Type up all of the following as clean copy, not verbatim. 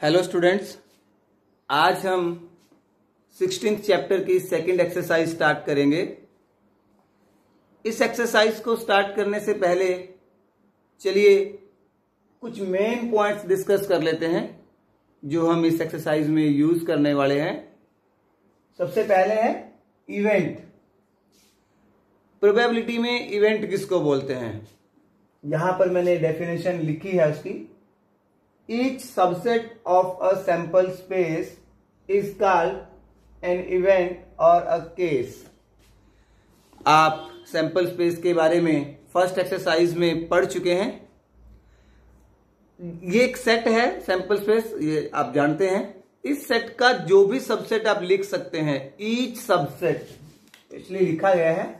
Hello students, आज हम 16th chapter की सेकंड एक्सरसाइज स्टार्ट करेंगे। इस एक्सरसाइज को स्टार्ट करने से पहले चलिए कुछ मेन पॉइंट्स डिस्कस कर लेते हैं जो हम इस एक्सरसाइज में यूज करने वाले हैं। सबसे पहले है इवेंट। प्रोबेबिलिटी में इवेंट किसको बोलते हैं? यहां पर मैंने डेफिनेशन लिखी है उसकी। Each subset of a sample space is called an event or a case। आप सैंपल स्पेस के बारे में फर्स्ट एक्सरसाइज में पढ़ चुके हैं। ये एक सेट है सैंपल स्पेस, ये आप जानते हैं। इस सेट का जो भी सबसेट आप लिख सकते हैं, ईच सबसेट, इसलिए लिखा गया है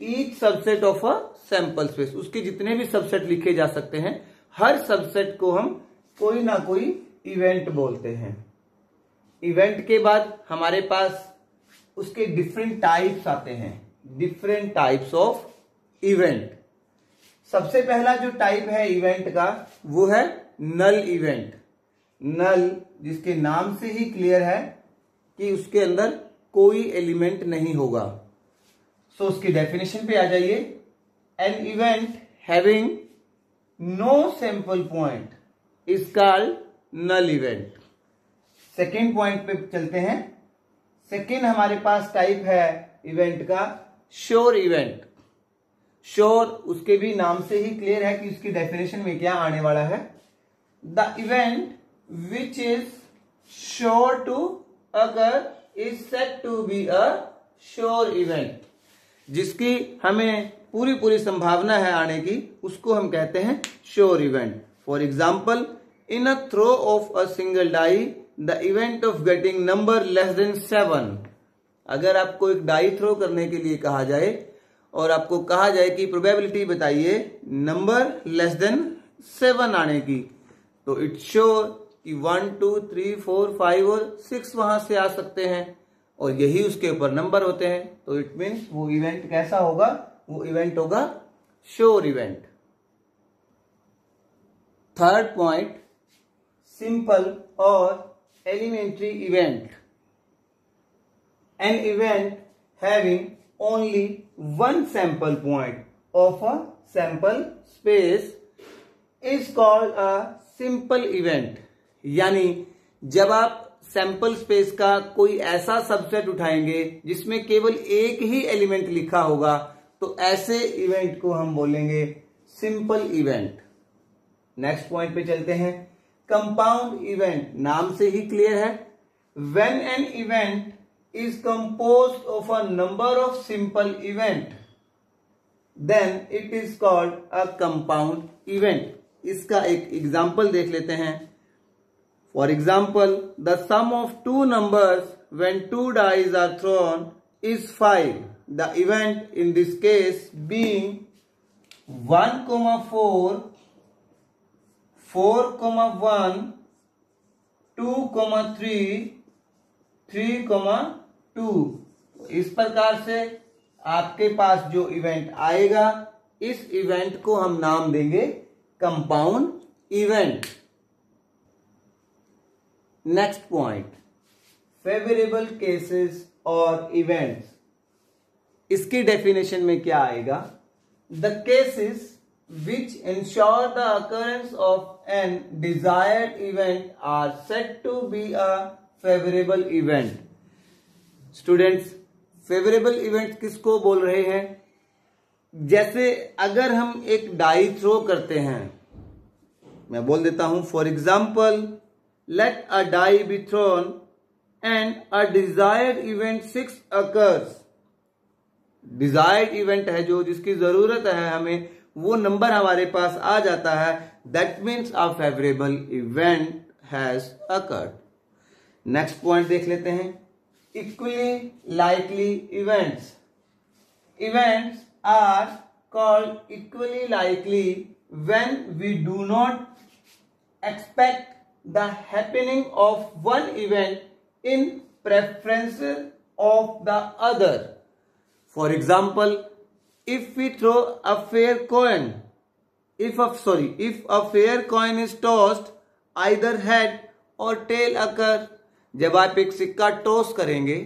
each subset of a sample space. उसके जितने भी सबसेट लिखे जा सकते हैं, हर सबसेट को हम कोई ना कोई इवेंट बोलते हैं। इवेंट के बाद हमारे पास उसके डिफरेंट टाइप्स आते हैं, डिफरेंट टाइप्स ऑफ इवेंट। सबसे पहला जो टाइप है इवेंट का वो है नल इवेंट। नल जिसके नाम से ही क्लियर है कि उसके अंदर कोई एलिमेंट नहीं होगा। सो उसकी डेफिनेशन पे आ जाइए। An event having no sample point is called null event. Second point पे चलते हैं। सेकेंड हमारे पास टाइप है इवेंट का श्योर इवेंट। श्योर उसके भी नाम से ही क्लियर है कि उसकी डेफिनेशन में क्या आने वाला है। The event which is sure to occur is said to be a sure event. जिसकी हमें पूरी संभावना है आने की, उसको हम कहते हैं sure event. For example, in a throw of a single die, the event of getting number less than 7। अगर आपको एक डाई थ्रो करने के लिए कहा जाए और आपको कहा जाए कि प्रोबेबिलिटी बताइए नंबर लेस देन 7 आने की, तो इट्स श्योर कि 1 2 3 4 5 और 6 वहां से आ सकते हैं और यही उसके ऊपर नंबर होते हैं। तो इट मीन्स वो इवेंट कैसा होगा? वो इवेंट होगा sure event. Third point, simple और elementary event. An event having only one sample point of a sample space is called a simple event. यानी जब आप सैंपल स्पेस का कोई ऐसा सबसेट उठाएंगे जिसमें केवल एक ही एलिमेंट लिखा होगा, तो ऐसे इवेंट को हम बोलेंगे सिंपल इवेंट। नेक्स्ट पॉइंट पे चलते हैं। कंपाउंड इवेंट, नाम से ही क्लियर है। When an event is composed of a number of simple event, then it is called a compound event. इसका एक एग्जांपल देख लेते हैं। For example, the sum of two numbers when two dice are thrown is 5। The event in this case being 1, 4, 4, 1, 2, 3, 3, 2। इस प्रकार से आपके पास जो इवेंट आएगा, इस इवेंट को हम नाम देंगे compound event. Next point, favourable cases और इवेंट्स। इसकी डेफिनेशन में क्या आएगा? The cases which ensure the occurrence of an desired event are said to be a favorable event। Students, favourable event किसको बोल रहे हैं? जैसे अगर हम एक डाई थ्रो करते हैं, मैं बोल देता हूं for example, let a die be thrown and a desired event 6 occurs। Desired event है जो जिसकी जरूरत है हमें, वो नंबर हमारे पास आ जाता है। That means a favourable event has occurred. Next point देख लेते हैं। Equally likely events. Events are called equally likely when we do not expect the happening of one event in preference of the other. For example, if we throw a fair coin, if a fair coin is tossed either head और tell अकर। जब आप एक सिक्का toss करेंगे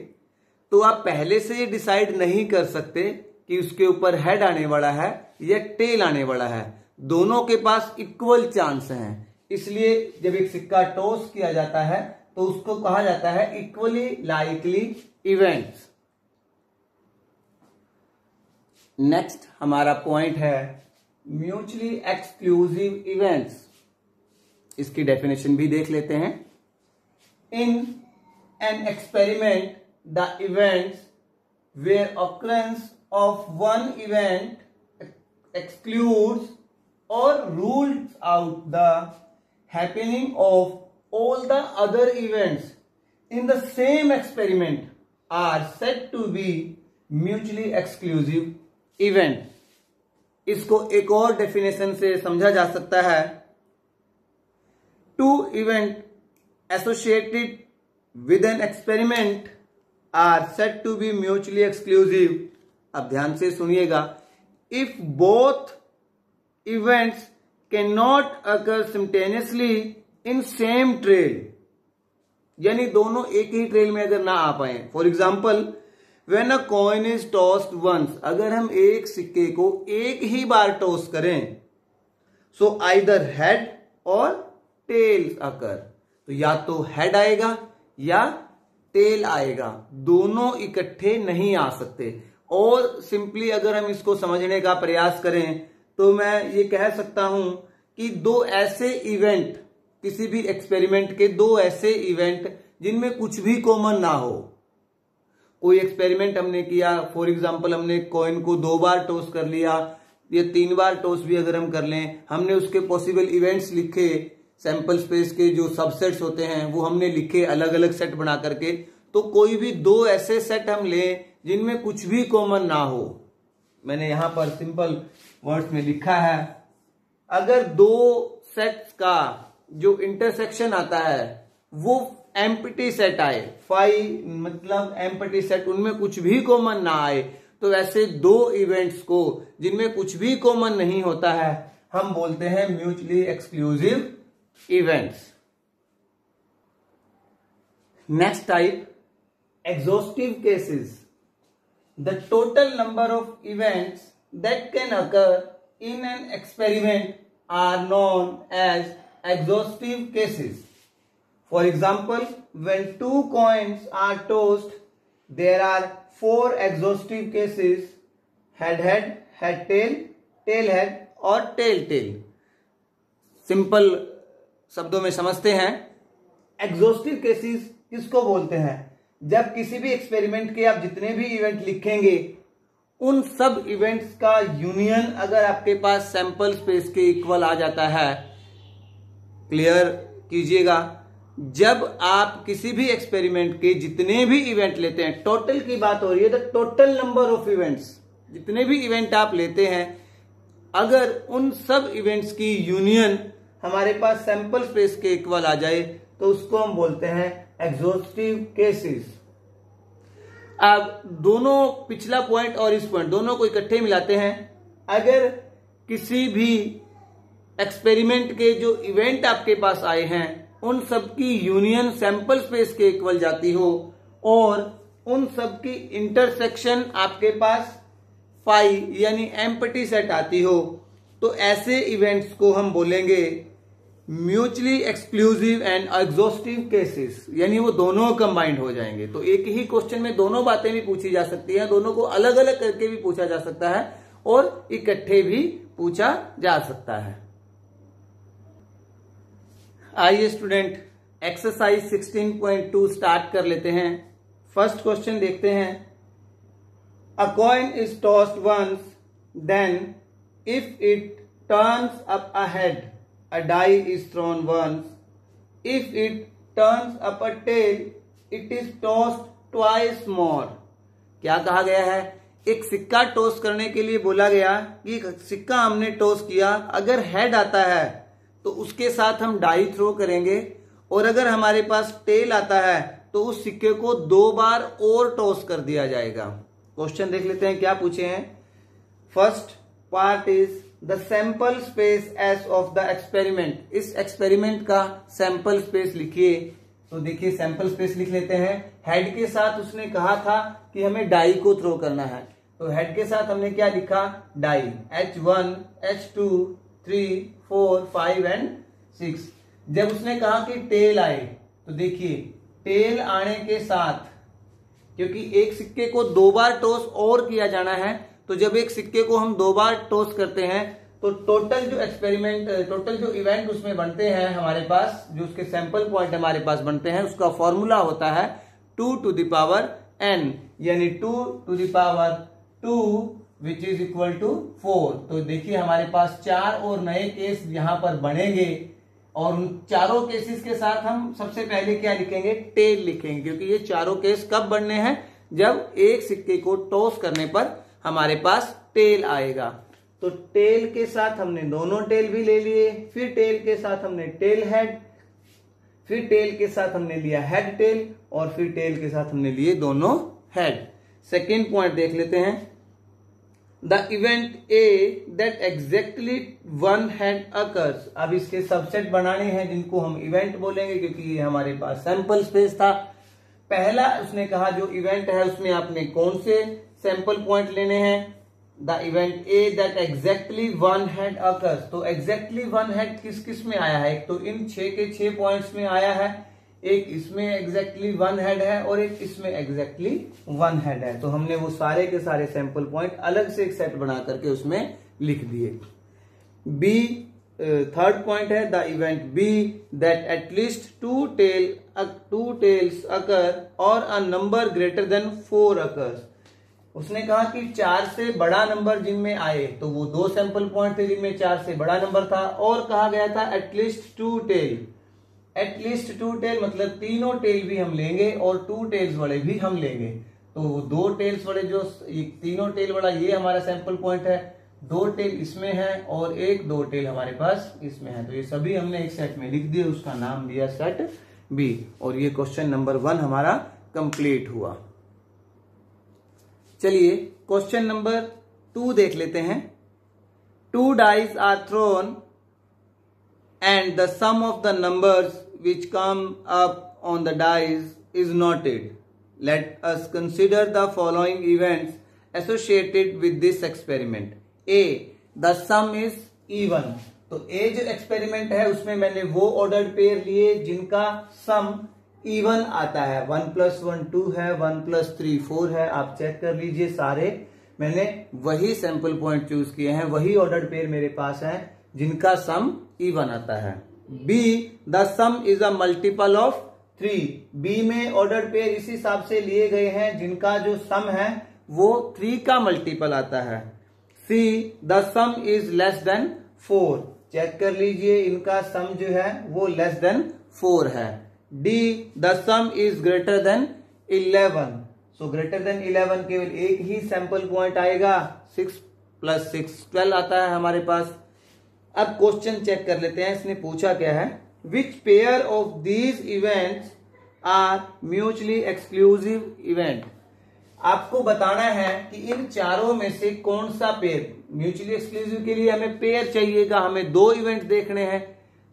तो आप पहले से ये डिसाइड नहीं कर सकते कि उसके ऊपर हेड आने वाला है या टेल आने वाला है। दोनों के पास इक्वल चांस हैं, इसलिए जब एक सिक्का टॉस किया जाता है तो उसको कहा जाता है इक्वली लाइकली इवेंट्स। नेक्स्ट हमारा पॉइंट है म्यूचुअली एक्सक्लूसिव इवेंट्स। इसकी डेफिनेशन भी देख लेते हैं। In an experiment the events where occurrence of one event excludes or rules out the happening of all the other events in the same experiment are said to be mutually exclusive event। इसको एक और definition से समझा जा सकता है। Two event associated with an experiment are said to be mutually exclusive. अब ध्यान से सुनिएगा। If both events can not occur simultaneously in same trial, यानी दोनों एक ही ट्रेल में अगर ना आ पाए। For example when a coin is tossed once, अगर हम एक सिक्के को एक ही बार टॉस करें, सो आइदर हेड और टेल अकर, तो या तो हेड आएगा या टेल आएगा, दोनों इकट्ठे नहीं आ सकते। और सिंपली अगर हम इसको समझने का प्रयास करें तो मैं ये कह सकता हूं कि दो ऐसे इवेंट, किसी भी एक्सपेरिमेंट के दो ऐसे इवेंट जिनमें कुछ भी कॉमन ना हो। कोई एक्सपेरिमेंट हमने किया, फॉर एग्जांपल हमने कॉइन को 2 बार टॉस कर लिया या 3 बार टॉस भी अगर हम कर लें, हमने उसके पॉसिबल इवेंट्स लिखे, सैंपल स्पेस के जो सबसेट्स होते हैं वो हमने लिखे अलग अलग सेट बना करके। तो कोई भी दो ऐसे सेट हम लें जिनमें कुछ भी कॉमन ना हो। मैंने यहां पर सिंपल वर्ड्स में लिखा है, अगर दो सेट्स का जो इंटरसेक्शन आता है वो एम्प्टी सेट आए, फाई मतलब एम्प्टी सेट, उनमें कुछ भी कॉमन ना आए, तो ऐसे दो इवेंट्स को जिनमें कुछ भी कॉमन नहीं होता है हम बोलते हैं mutually exclusive events. Next type, exhaustive cases। The total number of events that can occur in an experiment are known as exhaustive cases। For example, when 2 coins are tossed, there are 4 exhaustive cases: head head, head tail, tail head और tail tail। Simple शब्दों में समझते हैं, exhaustive cases किसको बोलते हैं? जब किसी भी एक्सपेरिमेंट के आप जितने भी इवेंट लिखेंगे उन सब इवेंट्स का यूनियन अगर आपके पास सैंपल स्पेस के इक्वल आ जाता है। क्लियर कीजिएगा, जब आप किसी भी एक्सपेरिमेंट के जितने भी इवेंट लेते हैं, टोटल की बात हो रही है, the total number of events, जितने भी इवेंट आप लेते हैं, अगर उन सब इवेंट्स की यूनियन हमारे पास सैंपल स्पेस के इक्वल आ जाए तो उसको हम बोलते हैं एग्जॉस्टिव केसेस। अब दोनों, पिछला पॉइंट और इस पॉइंट दोनों को इकट्ठे मिलाते हैं। अगर किसी भी एक्सपेरिमेंट के जो इवेंट आपके पास आए हैं उन सब की यूनियन सैंपल स्पेस के इक्वल जाती हो और उन सब की इंटरसेक्शन आपके पास फाई यानी एम्प्टी सेट आती हो, तो ऐसे इवेंट्स को हम बोलेंगे mutually exclusive and exhaustive cases, यानी वो दोनों कंबाइंड हो जाएंगे। तो एक ही क्वेश्चन में दोनों बातें भी पूछी जा सकती हैं, दोनों को अलग अलग करके भी पूछा जा सकता है और इकट्ठे भी पूछा जा सकता है। आइए स्टूडेंट एक्सरसाइज 16.2 स्टार्ट कर लेते हैं। फर्स्ट क्वेश्चन देखते हैं। A coin is tossed once, then if it turns up a head, a die is thrown once. If it turns up a tail, it is tossed twice more। क्या कहा गया है? एक सिक्का टॉस करने के लिए बोला गया कि सिक्का हमने टॉस किया, अगर हेड आता है तो उसके साथ हम डाई थ्रो करेंगे और अगर हमारे पास टेल आता है तो उस सिक्के को 2 बार और टॉस कर दिया जाएगा। क्वेश्चन देख लेते हैं क्या पूछे हैं। First part is the sample space S of the experiment. इस एक्सपेरिमेंट का सैंपल स्पेस लिखिए। तो देखिए सैंपल स्पेस लिख लेते हैं। हेड के साथ उसने कहा था कि हमें डाई को थ्रो करना है, तो हेड के साथ हमने क्या लिखा, डाई, H1, H2, 3, 4, 5 एंड 6। जब उसने कहा कि टेल आए, तो देखिए टेल आने के साथ, क्योंकि एक सिक्के को 2 बार टॉस और किया जाना है, तो जब एक सिक्के को हम 2 बार टॉस करते हैं तो टोटल जो इवेंट उसमें बनते हैं हमारे पास, जो उसके सैंपल पॉइंट हमारे पास बनते हैं, उसका फॉर्मूला होता है 2 to the power n, यानी 2 to the power 2 which is equal to 4। तो देखिए हमारे पास 4 और नए केस यहां पर बनेंगे, और उन चारों केसेस के साथ हम सबसे पहले क्या लिखेंगे, टेल लिखेंगे, क्योंकि ये चारों केस कब बनने हैं, जब एक सिक्के को टॉस करने पर हमारे पास टेल आएगा। तो टेल के साथ हमने दोनों टेल भी ले लिए, फिर टेल के साथ हमने टेल हेड, फिर टेल के साथ हमने लिया हेड टेल, और फिर टेल के साथ हमने लिए दोनों हेड। सेकेंड पॉइंट देख लेते हैं। The event A that exactly one head occurs. अब इसके सबसेट बनाने हैं जिनको हम इवेंट बोलेंगे, क्योंकि ये हमारे पास सैंपल स्पेस था। पहला उसने कहा जो इवेंट है उसमें आपने कौन से सैंपल पॉइंट लेने हैं, the event A that exactly one head occurs. तो एग्जैक्टली वन हेड किस किस में आया है, एक तो इन 6 के 6 पॉइंट्स में आया है, एक इसमें एग्जैक्टली वन हेड है, और एक इसमें एग्जैक्टली वन हेड है। तो हमने वो सारे के सारे सैंपल पॉइंट अलग से एक सेट बना करके उसमें लिख दिए। बी थर्ड पॉइंट है, the event b that at least 2 tails occur और a number greater than 4 occurs. उसने कहा कि 4 से बड़ा नंबर जिनमें आए, तो वो 2 सैंपल पॉइंट थे जिनमें 4 से बड़ा नंबर था, और कहा गया था एटलीस्ट 2 टेल। एटलीस्ट 2 टेल मतलब तीनों टेल भी हम लेंगे और 2 टेल्स वाले भी हम लेंगे। तो 2 टेल्स वाले जो तीनों टेल वाला ये हमारा सैंपल पॉइंट है, 2 टेल इसमें है और एक 2 टेल हमारे पास इसमें है। तो ये सभी हमने एक सेट में लिख दिए, उसका नाम दिया सेट बी, और ये क्वेश्चन नंबर 1 हमारा कंप्लीट हुआ। चलिए क्वेश्चन नंबर 2 देख लेते हैं। 2 dice are thrown and the sum of the numbers which come up on the dice is noted. Let us consider the following events associated with this experiment. A, the sum is even. तो A जो experiment है उसमें मैंने वो ordered pair लिए जिनका सम even आता है। 1 + 1 2 है, 1 + 3 4 है। आप चेक कर लीजिए, सारे मैंने वही सैंपल पॉइंट चूज किए हैं, वही ऑर्डर्ड पेयर मेरे पास है जिनका सम इवन आता है। B, the sum is a multiple of 3। B में ऑर्डर्ड पेयर इस हिसाब से लिए गए हैं जिनका जो सम है वो 3 का मल्टीपल आता है। C, the sum is less than 4। Check कर लीजिए, इनका सम जो है वो लेस देन 4 है। D, the sum is greater than 11। So greater than 11 केवल एक ही सैंपल पॉइंट आएगा, 6 + 6 12 आता है हमारे पास। अब क्वेश्चन चेक कर लेते हैं, इसने पूछा क्या है, which pair of these events are mutually exclusive event. आपको बताना है कि इन चारों में से कौन सा पेयर, म्यूचुअली एक्सक्लूसिव के लिए हमें पेयर चाहिएगा, हमें 2 इवेंट देखने हैं,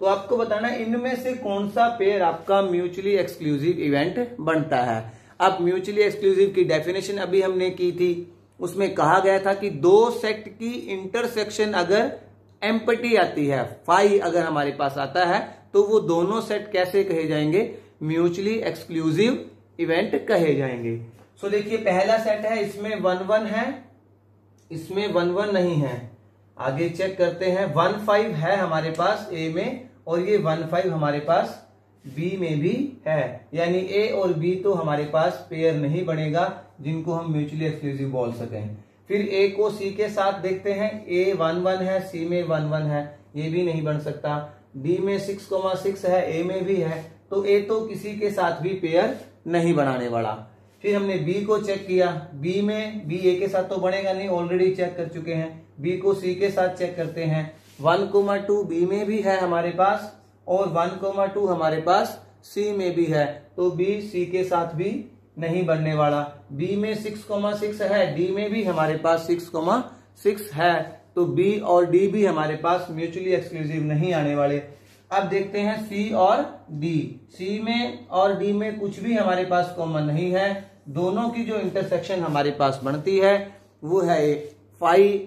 तो आपको बताना है इनमें से कौन सा पेयर आपका म्यूचुअली एक्सक्लूसिव इवेंट बनता है। अब म्यूचुअली एक्सक्लूसिव की डेफिनेशन अभी हमने की थी, उसमें कहा गया था कि 2 सेट की इंटरसेक्शन अगर एम्पटी आती है, फाई अगर हमारे पास आता है, तो वो दोनों सेट कैसे कहे जाएंगे, म्यूचुअली एक्सक्लूसिव इवेंट कहे जाएंगे। सो देखिए पहला सेट है, इसमें 1 1 है, इसमें 1 1 नहीं है। आगे चेक करते हैं, 1 5 है हमारे पास ए में, और ये 1 5 हमारे पास बी में भी है, यानी ए और बी तो हमारे पास पेयर नहीं बनेगा जिनको हम म्यूचुअली एक्सक्लूसिव बोल सकें। फिर ए को सी के साथ देखते हैं, ए 1 1 है, सी में 1 1 है, ये भी नहीं बन सकता। डी में 6,6 है, ए में भी है, तो ए तो किसी के साथ भी पेयर नहीं बनाने वाला। फिर हमने बी को चेक किया, बी में बी ए के साथ तो बनेगा नहीं, ऑलरेडी चेक कर चुके हैं। बी को सी के साथ चेक करते हैं, 1,2 बी में भी है हमारे पास, और 1,2 हमारे पास सी में भी है, तो बी सी के साथ भी नहीं बनने वाला। बी में 6,6 है, डी में भी हमारे पास 6,6 है, तो बी और डी भी हमारे पास म्यूचुअली एक्सक्लूसिव नहीं आने वाले। अब देखते हैं सी और डी। सी में और डी में कुछ भी हमारे पास कॉमन नहीं है। दोनों की जो इंटरसेक्शन हमारे पास बनती है वो है 5,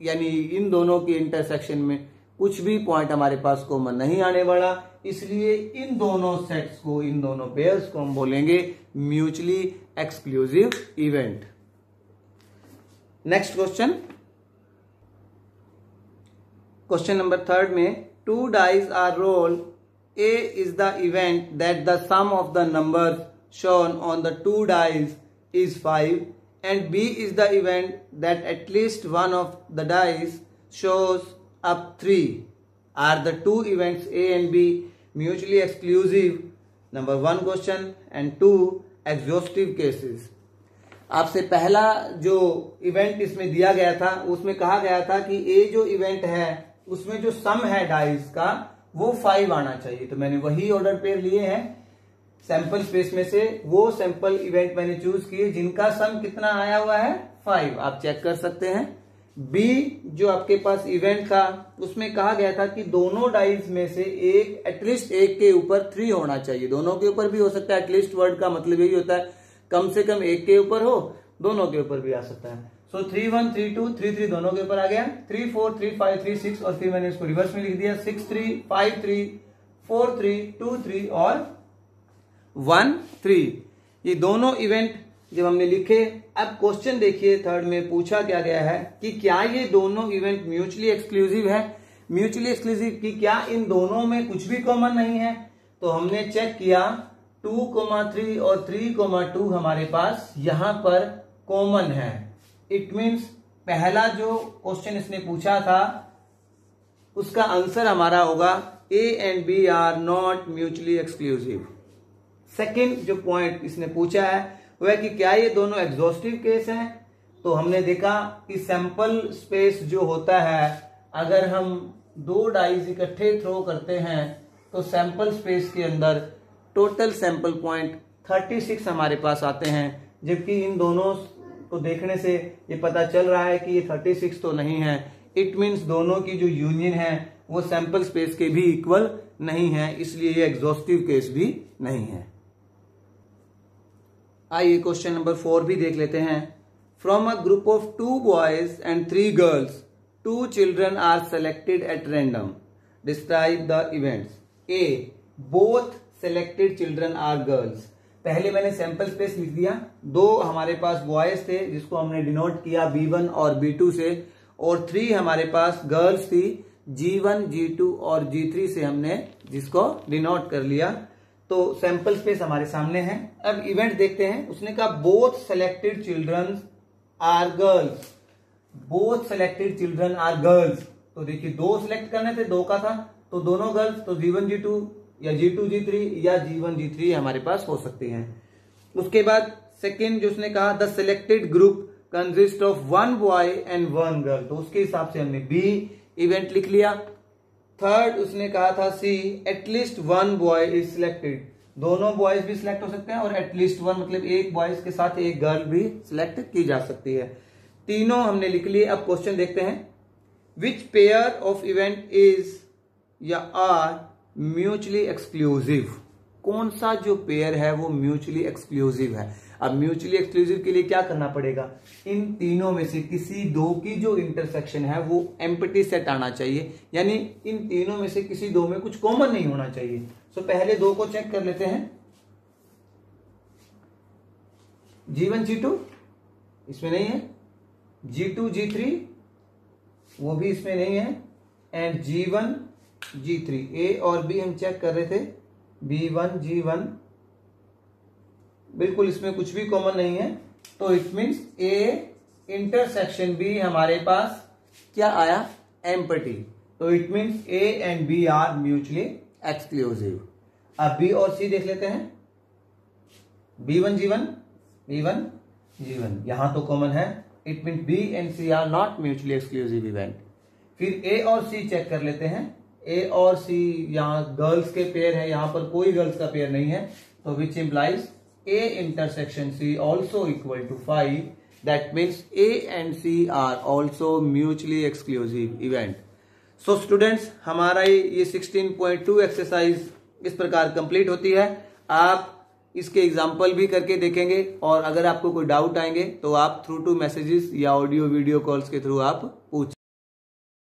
यानी इन दोनों की इंटरसेक्शन में कुछ भी पॉइंट हमारे पास कॉमन नहीं आने वाला, इसलिए इन दोनों सेट्स को, इन दोनों पेयर्स को हम बोलेंगे mutually exclusive event. Next question, question number 3 में 2 dice are rolled. A is the event that the sum of the numbers shown on the 2 dice is 5, and B is the event that at least one of the dice shows up 3. Are the two events A and B mutually exclusive? Number 1 question and 2 exhaustive cases. आपसे पहला जो event इसमें दिया गया था उसमें कहा गया था कि A जो इवेंट है उसमें जो सम है डाइस का वो 5 आना चाहिए। तो मैंने वही ऑर्डर पेयर लिए हैं सैंपल स्पेस में से, वो सैंपल इवेंट मैंने चूज किए जिनका सम कितना आया हुआ है 5। आप चेक कर सकते हैं। बी जो आपके पास इवेंट था उसमें कहा गया था कि दोनों डाइस में से एक, एटलीस्ट एक के ऊपर 3 होना चाहिए। दोनों के ऊपर भी हो सकता है, एटलीस्ट वर्ड का मतलब यही होता है कम से कम एक के ऊपर हो, दोनों के ऊपर भी आ सकता है। सो 3 1 3 2 3 3 दोनों के ऊपर आ गया, 3 4 3 5 3 6 और फिर मैंने इसको रिवर्स में लिख दिया 6 3 5 3 4 3 2 3 और 1 3। ये दोनों इवेंट जब हमने लिखे, अब क्वेश्चन देखिए 3rd में पूछा क्या गया है कि क्या ये दोनों इवेंट म्यूचुअली एक्सक्लूसिव है। म्यूचुअली एक्सक्लूसिव की क्या इन दोनों में कुछ भी कॉमन नहीं है। तो हमने चेक किया 2,3 और 3,2 हमारे पास यहां पर कॉमन है। इट मीन्स पहला जो क्वेश्चन इसने पूछा था उसका आंसर हमारा होगा A and B are not mutually exclusive. Second जो पॉइंट इसने पूछा है वह है कि क्या ये दोनों एग्जॉस्टिव केस हैं। तो हमने देखा कि सैंपल स्पेस जो होता है, अगर हम 2 डाइस इकट्ठे थ्रो करते हैं तो सैंपल स्पेस के अंदर टोटल सैंपल पॉइंट 36 हमारे पास आते हैं, जबकि इन दोनों को देखने से ये पता चल रहा है कि ये 36 तो नहीं है। इट मीन्स दोनों की जो यूनियन है वो सैंपल स्पेस के भी इक्वल नहीं है, इसलिए ये एग्जॉस्टिव केस भी नहीं है। आइए क्वेश्चन नंबर 4 भी देख लेते हैं। From a group of 2 boys and 3 girls 2 children are selected at random. Describe the events. A, both selected children are girls. पहले मैंने सैंपल स्पेस लिख दिया, 2 हमारे पास बॉयज थे जिसको हमने डिनोट किया B1 और B2 से, और 3 हमारे पास गर्ल्स थी G1 G2 और G3 से हमने जिसको डिनोट कर लिया। तो सैंपल स्पेस हमारे सामने है। अब इवेंट देखते हैं। उसने कहा both selected children are girls. Both selected children are girls. तो देखिए 2 सिलेक्ट करने थे, 2 का था तो दोनों गर्ल्स, तो G1 G2 या G2 G3 या G1 G3 हमारे पास हो सकती हैं। उसके बाद सेकेंड जो उसने कहा the selected group consist of 1 boy and 1 girl. तो उसके हिसाब से हमने बी इवेंट लिख लिया। थर्ड उसने कहा था सी, एटलीस्ट 1 बॉय इज सिलेक्टेड। दोनों बॉयज भी सिलेक्ट हो सकते हैं और एटलीस्ट 1 मतलब एक बॉयज के साथ एक गर्ल भी सिलेक्ट की जा सकती है। तीनों हमने लिख लिए। अब क्वेश्चन देखते हैं। विच पेयर ऑफ इवेंट इज या आर म्यूचुअली एक्सक्लूसिव। कौन सा जो पेयर है वो म्यूचुअली एक्सक्लूसिव है। अब म्यूचुअली एक्सक्लूसिव के लिए क्या करना पड़ेगा, इन तीनों में से किसी 2 की जो इंटरसेक्शन है वो एम्प्टी सेट आना चाहिए, यानी इन तीनों में से किसी 2 में कुछ कॉमन नहीं होना चाहिए। सो पहले 2 को चेक कर लेते हैं। G1 G2 इसमें नहीं है, G2 G3 वो भी इसमें नहीं है, एंड G1 G3 ए और बी हम चेक कर रहे थे, B1 G1 बिल्कुल इसमें कुछ भी कॉमन नहीं है। तो it means A intersection B हमारे पास क्या आया, एम्प्टी। तो it means A and B are mutually exclusive. अब बी और सी देख लेते हैं। B1 G1 B1 G1 यहां तो कॉमन है, it means B and C are not mutually exclusive event. फिर ए और सी चेक कर लेते हैं। ए और सी यहां गर्ल्स के पेयर है, यहां पर कोई गर्ल्स का पेयर नहीं है, तो which implies A intersection C also equal to 5। That means A and C are also mutually exclusive event. So students, हमारा ये 16.2 एक्सरसाइज इस प्रकार कंप्लीट होती है। आप इसके एग्जाम्पल भी करके देखेंगे और अगर आपको कोई डाउट आएंगे तो आप थ्रू टू मैसेजेस या ऑडियो वीडियो कॉल्स के थ्रू आप पूछ